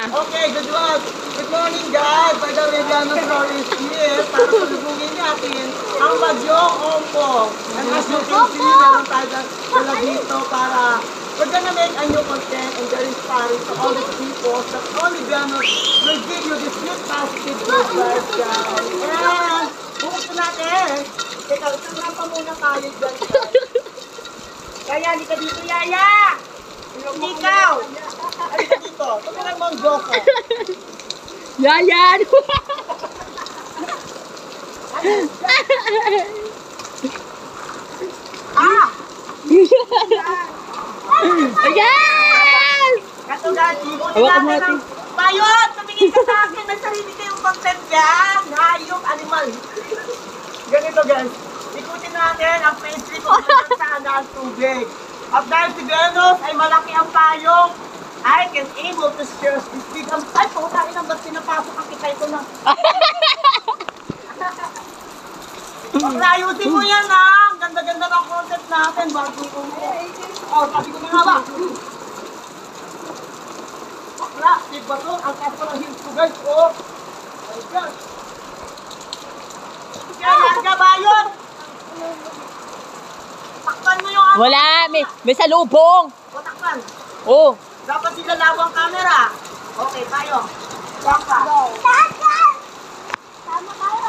Okay, good morning guys. By the way, Llanos Roar is here para tulugin natin ang bagyong Ompong. And as you can see, meron tayo dala dito para we're gonna make a new content and very inspiring to all the people that only Llanos will give you this good positive vibes, guys. And bukas natin. Teka, isang pa muna tayo dyan. Yaya, hindi ka dito, Yaya! Ikaw! Halika dito. Tumilang mo ang Joko. Yan! Ah! Ayan! Katugati, buti natin ang payot! Tumingin ka sa akin, may sarili kayong content yan! Hayop, animal! Ganito guys, ikutin natin ang pastry kung saan ang tubig. At dahil si Venus ay malaki ang payong, I can able to share this big. Ay, putahin ang ba't pinapasok ang kita ito na? Paglayusin mo yan ha! Ganda-ganda ng content natin bago yung oh, sabi ko na nga ba? Bakla, si Bato, ang taas pa ng heels ko guys, oh! My God! Kaya larga ba yun? Takpan mo yung ano? Wala, may salubong. O takpan? Oh. Dapat silalawang camera. Okay, tayo. Baka. Tama tayo.